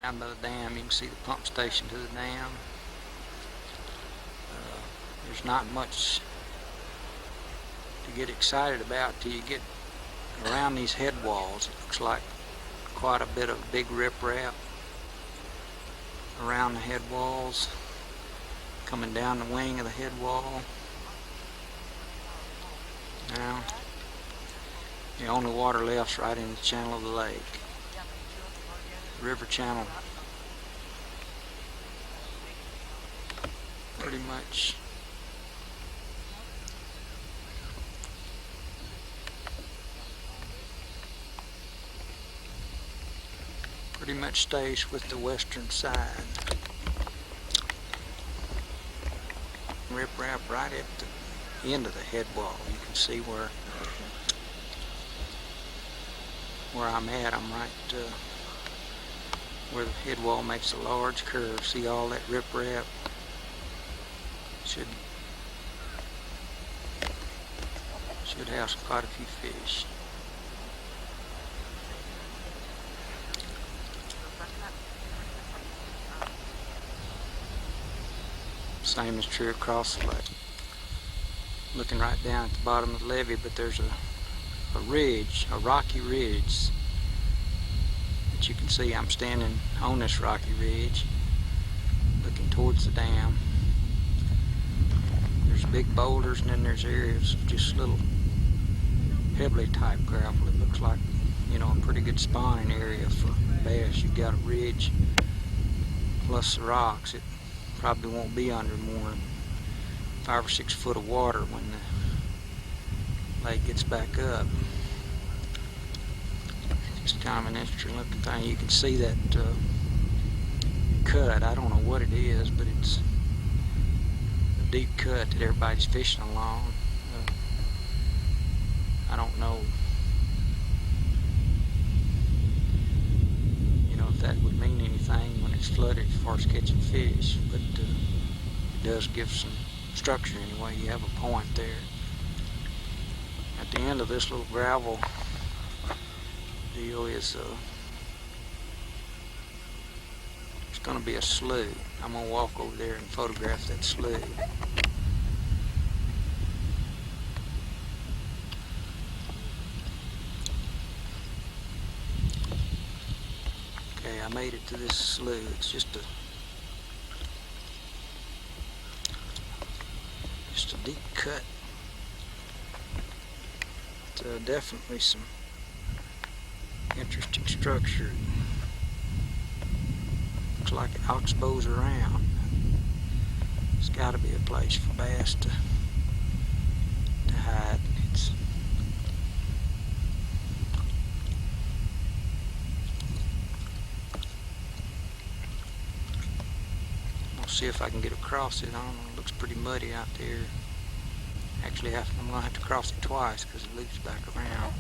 Down by the dam, you can see the pump station to the dam. There's not much to get excited about till you get around these head walls. It looks like quite a bit of big riprap around the head walls, coming down the wing of the head wall. Now, the only water left's right in the channel of the lake, river channel. Pretty much stays with the western side. Riprap right at the end of the head wall. You can see where I'm at. I'm right where the head wall makes a large curve. See all that riprap? Should house quite a few fish. Same is true across the lake. Looking right down at the bottom of the levee, but there's a ridge, a rocky ridge that you can see. I'm standing on this rocky ridge looking towards the dam. There's big boulders, and then there's areas of just little pebbly type gravel. It looks like, you know, a pretty good spawning area for bass. You've got a ridge plus the rocks. It probably won't be under more than 5 or 6 foot of water when the lake gets back up. It's kind of an interesting looking thing. You can see that cut. I don't know what it is, but it's a deep cut that everybody's fishing along. I don't know, if that would mean anything when it's flooded as far as catching fish, but it does give some structure anyway. You have a point there. At the end of this little gravel deal is it's going to be a slough. I'm going to walk over there and photograph that slough. Okay, I made it to this slough. It's just a deep cut. Definitely some interesting structure. Looks like it oxbows around. It's got to be a place for bass to hide. I'll see if I can get across it. I don't know. It looks pretty muddy out there. Actually, I'm going to have to cross it twice because it loops back around.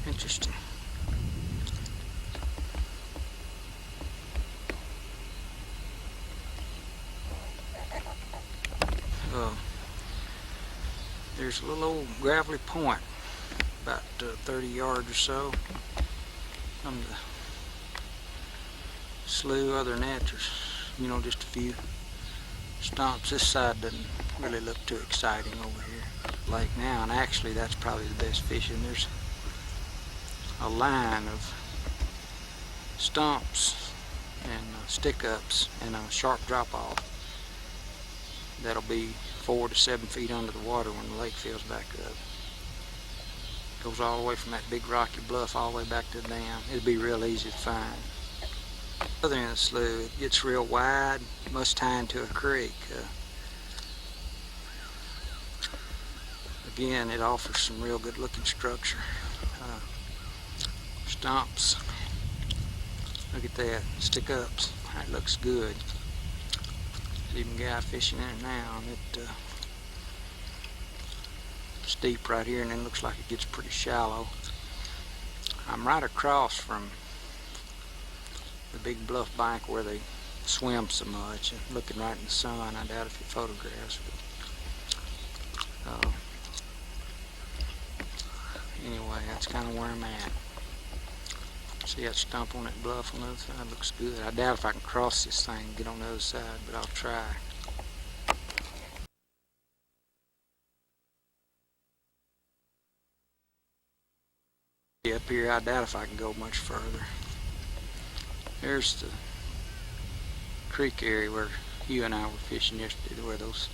Interesting. There's a little old gravelly point about 30 yards or so from the slough. Other than that, there's just a few stumps. This side doesn't really look too exciting over here lake now, and actually that's probably the best fishing. There's a line of stumps and stick-ups and a sharp drop-off that'll be 4 to 7 feet under the water when the lake fills back up. Goes all the way from that big rocky bluff all the way back to the dam. It'd be real easy to find. Other end of the slough, it gets real wide, must tie into a creek. Again, it offers some real good looking structure. Stumps, look at that, stick ups, that looks good. There's even a guy fishing in it now, and it's deep right here, and then looks like it gets pretty shallow. I'm right across from the big bluff bank where they swim so much, and looking right in the sun. I doubt if it photographs, but anyway, that's kind of where I'm at. See that stump on that bluff on the other side? Looks good. I doubt if I can cross this thing and get on the other side, but I'll try. Up here, I doubt if I can go much further. There's the creek area where you and I were fishing yesterday, where those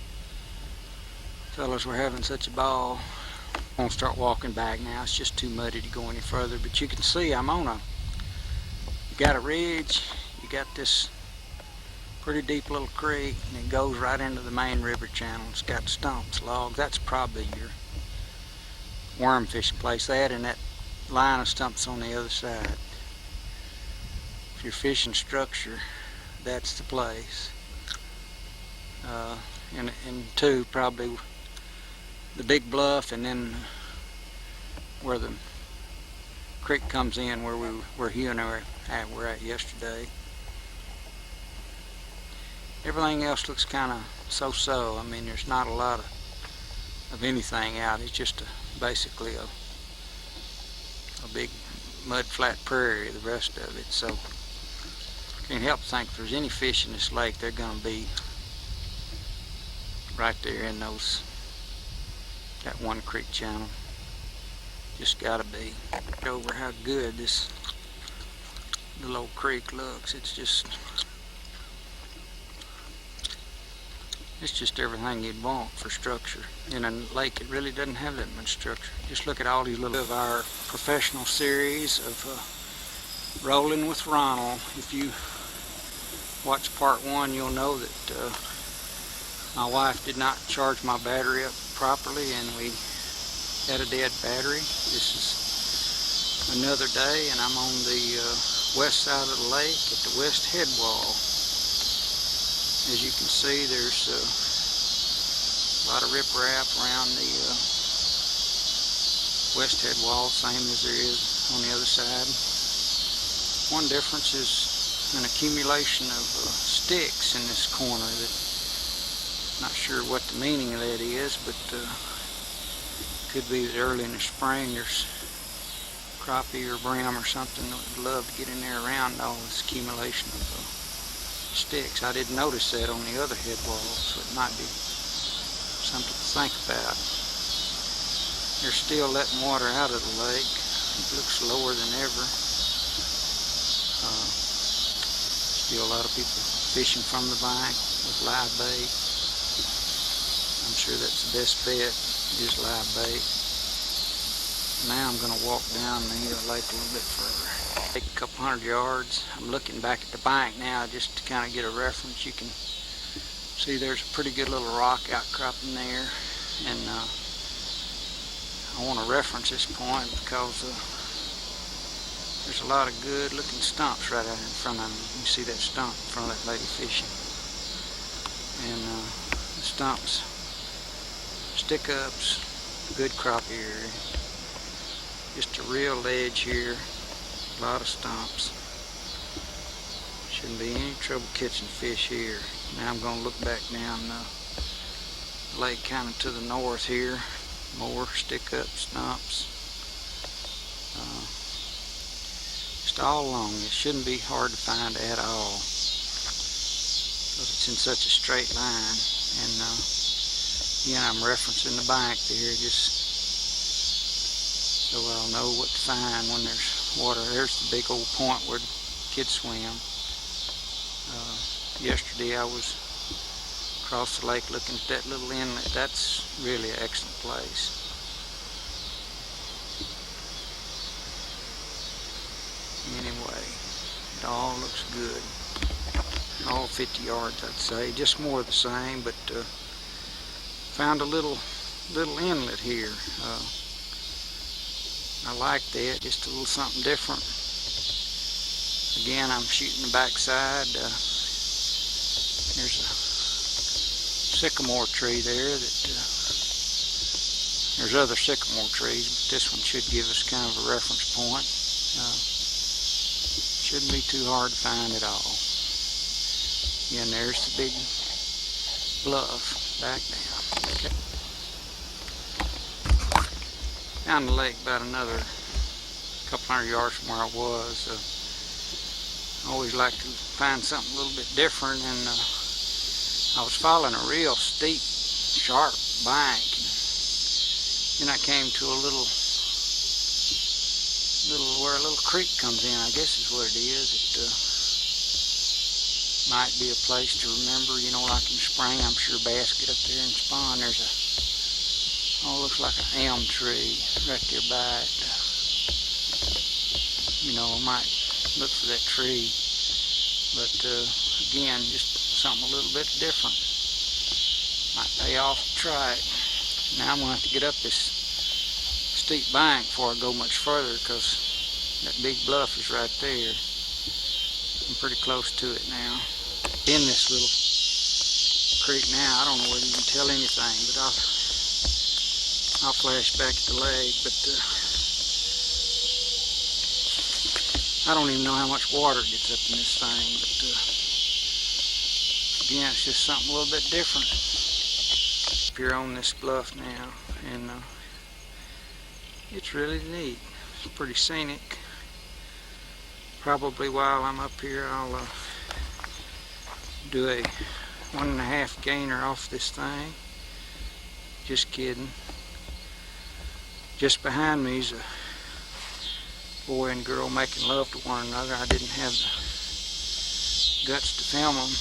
fellas were having such a ball. I'm gonna start walking back now. It's just too muddy to go any further, but you can see I'm on you got a ridge, you got this pretty deep little creek, and it goes right into the main river channel. It's got stumps, logs. That's probably your worm fishing place. That and that line of stumps on the other side. If you're fishing structure, that's the place. And two, probably the big bluff, and then where the creek comes in, where Hugh and I were at yesterday. Everything else looks kind of so-so. I mean, there's not a lot of anything out. It's just basically a big mud flat prairie, the rest of it. So can't help but think if there's any fish in this lake, they're going to be right there in that one creek channel. Just gotta be. Over how good this little old creek looks. It's just everything you'd want for structure. In a lake, it really doesn't have that much structure. Just look at all these little of our professional series of Rolling with Ronald. If you watch part 1, you'll know that my wife did not charge my battery up properly, and we had a dead battery. This is another day, and I'm on the west side of the lake at the west head wall. As you can see, there's a lot of riprap around the west head wall, same as there is on the other side. One difference is an accumulation of sticks in this corner. That not sure what the meaning of that is, but could be that early in the spring there's crappie or brim or something that would love to get in there around all this accumulation of sticks. I didn't notice that on the other head walls, so it might be something to think about. They're still letting water out of the lake. It looks lower than ever. Still a lot of people fishing from the bank with live bait. I'm sure that's the best bet, is live bait. Now I'm going to walk down the lake a little bit further. Take a couple hundred yards. I'm looking back at the bank now just to kind of get a reference. You can see there's a pretty good little rock outcropping there, and I want to reference this point because there's a lot of good looking stumps right out in front of me. You see that stump in front of that lady fishing, and the stumps, stick ups, good crappie area. Just a real ledge here, a lot of stumps. Shouldn't be any trouble catching fish here. Now I'm going to look back down the lake kind of to the north here. More stick up stumps. Just all along. It shouldn't be hard to find at all, because it's in such a straight line. And again, I'm referencing the bank there just so I'll know what to find when there's water. There's the big old point where the kids swim. Yesterday I was across the lake looking at that little inlet. That's really an excellent place. Anyway, it all looks good. All 50 yards, I'd say. Just more of the same, but found a little inlet here. I like that, just a little something different. Again, I'm shooting the backside. There's a sycamore tree there that there's other sycamore trees, but this one should give us kind of a reference point. Shouldn't be too hard to find at all. Again, there's the big bluff back down. Okay. Down the lake about another couple hundred yards from where I was. I always like to find something a little bit different, and I was following a real steep, sharp bank. Then I came to a little where a little creek comes in, I guess is what it is. It might be a place to remember, you know, like in spring, I'm sure bass get up there and spawn. There's looks like an elm tree right there by it. You know, I might look for that tree, but again, just something a little bit different. Might pay off to try it. Now I'm going to have to get up this steep bank before I go much further, because that big bluff is right there. I'm pretty close to it now. In this little creek now, I don't know whether you can tell anything, but I'll flash back at the lake, but I don't even know how much water gets up in this thing, but again, it's just something a little bit different. If you're on this bluff now, and it's really neat. It's pretty scenic. Probably while I'm up here, I'll do a 1.5 gainer off this thing. Just kidding. Just behind me is a boy and girl making love to one another. I didn't have the guts to film them.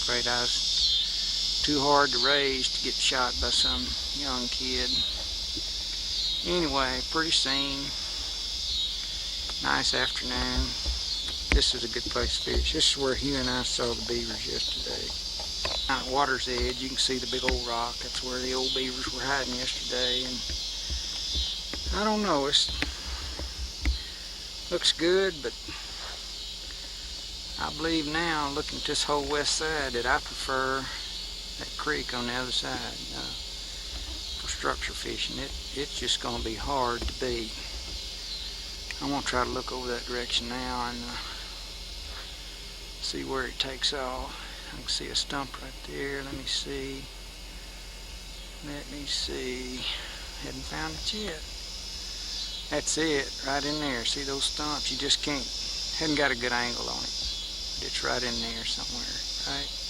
Afraid I was too hard to raise to get shot by some young kid. Anyway, pretty scene. Nice afternoon. This is a good place to fish. This is where Hugh and I saw the beavers yesterday. Down at water's edge, you can see the big old rock. That's where the old beavers were hiding yesterday. And I don't know, it looks good, but I believe now, looking at this whole west side, that I prefer that creek on the other side for structure fishing. It's just going to be hard to beat. I'm going to try to look over that direction now and see where it takes off. I can see a stump right there. Let me see. Hadn't found it yet. That's it, right in there. See those stumps? You just can't, hadn't got a good angle on it. But it's right in there somewhere.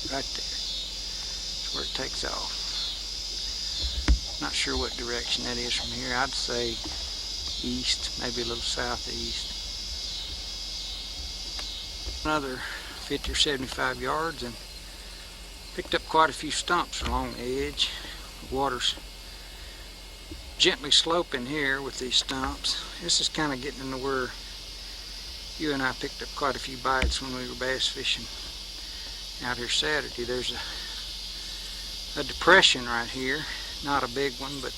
Right there. That's where it takes off. Not sure what direction that is from here. I'd say east, maybe a little southeast. Another 50 or 75 yards and picked up quite a few stumps along the edge. The water's gently sloping here with these stumps. This is kind of getting into where you and I picked up quite a few bites when we were bass fishing out here Saturday. There's a depression right here. Not a big one, but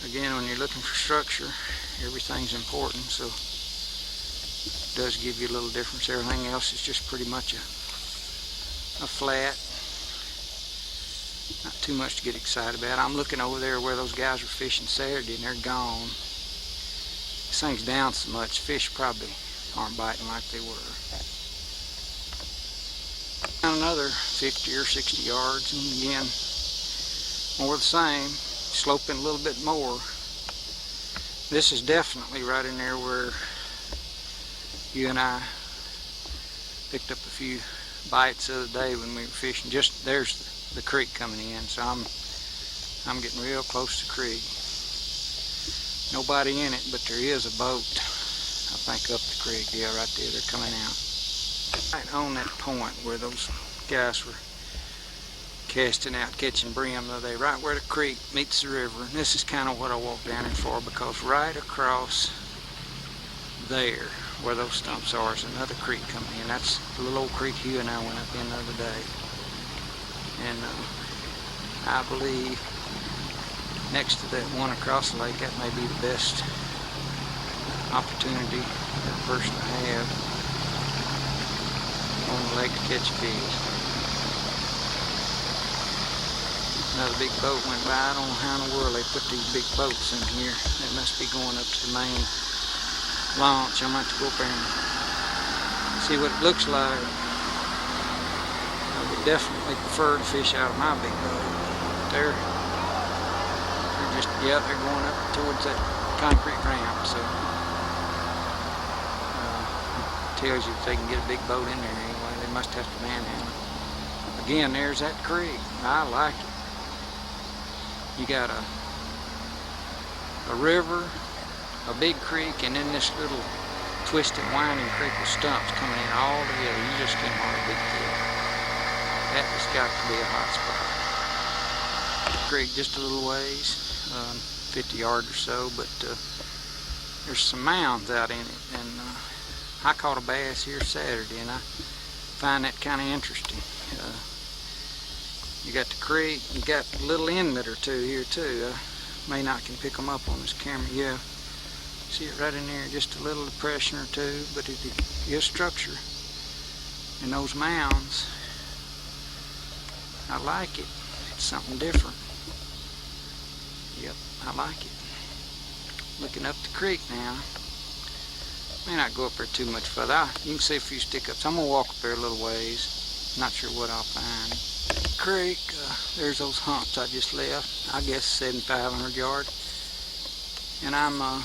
again, when you're looking for structure, everything's important, so it does give you a little difference. Everything else is just pretty much a flat. Not too much to get excited about. I'm looking over there where those guys were fishing Saturday, and they're gone. This thing's down so much, fish probably aren't biting like they were. Down another 50 or 60 yards, and again, more the same, sloping a little bit more. This is definitely right in there where you and I picked up a few bites the other day when we were fishing. Just there's the creek coming in, so I'm getting real close to the creek. Nobody in it, but there is a boat, I think, up the creek. Yeah, right there, they're coming out. Right on that point where those guys were casting out, catching brim the other day, right where the creek meets the river. And this is kind of what I walked down here for, because right across there, where those stumps are, is another creek coming in. That's the little old creek Hugh and I went up in the other day. And I believe next to that one across the lake, that may be the best opportunity for a person to have on the lake to catch fish. Another big boat went by. I don't know how in the world they put these big boats in here. They must be going up to the main launch. I'm going to have to go up there and see what it looks like. I would definitely prefer to fish out of my big boat. They're just, yeah, they're going up towards that concrete ramp. So tells you that they can get a big boat in there anyway. They must have to manhandle it. Again, there's that creek. I like it. You got a river, a big creek, and then this little twisted, winding creek with stumps coming in all together. You just can't hardly beat that. That has got to be a hot spot. Creek just a little ways, 50 yards or so, but there's some mounds out in it, and I caught a bass here Saturday, and I find that kind of interesting. You got the creek, you got a little inlet or two here too. May not can pick them up on this camera. Yeah, see it right in there, just a little depression or two, but it is structure. And those mounds, I like it. It's something different. Yep, I like it. Looking up the creek now. May not go up there too much further. You can see a few stick-ups. I'm gonna walk up there a little ways. Not sure what I'll find. Creek, there's those humps I just left. I guess 7,500 yards. And I'm, I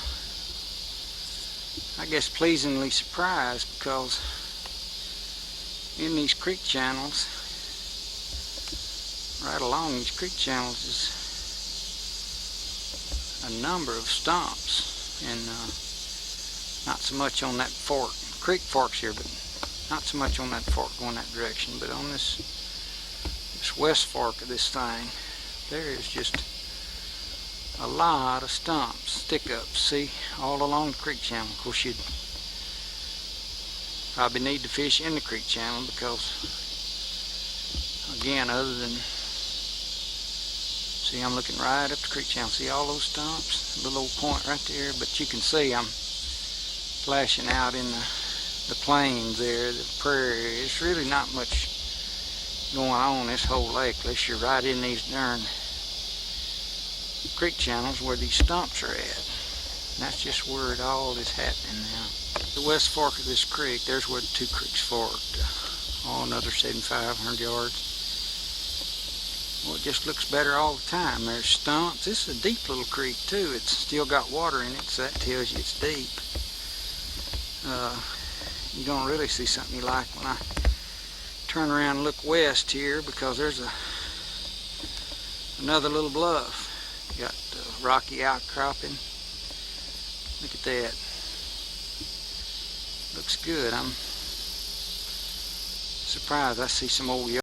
guess, pleasantly surprised because in these creek channels, right along these creek channels, is a number of stumps, and not so much on that fork. Creek forks here, but not so much on that fork going that direction, but on this west fork of this thing, there is just a lot of stumps, stick-ups, see, all along the creek channel. Of course, you'd probably need to fish in the creek channel because, again, other than, see, I'm looking right up the creek channel. See all those stumps? A little old point right there, but you can see I'm flashing out in the plains there, the prairie. It's really not much going on this whole lake unless you're right in these darn creek channels where these stumps are at. And that's just where it all is happening now. The west fork of this creek, there's where the two creeks forked. Oh, another 7,500 yards. Well, it just looks better all the time. There's stumps. This is a deep little creek too. It's still got water in it, so that tells you it's deep. You're gonna really see something you like when I turn around and look west here, because there's another little bluff. You got rocky outcropping. Look at that. Looks good. I'm surprised I see some old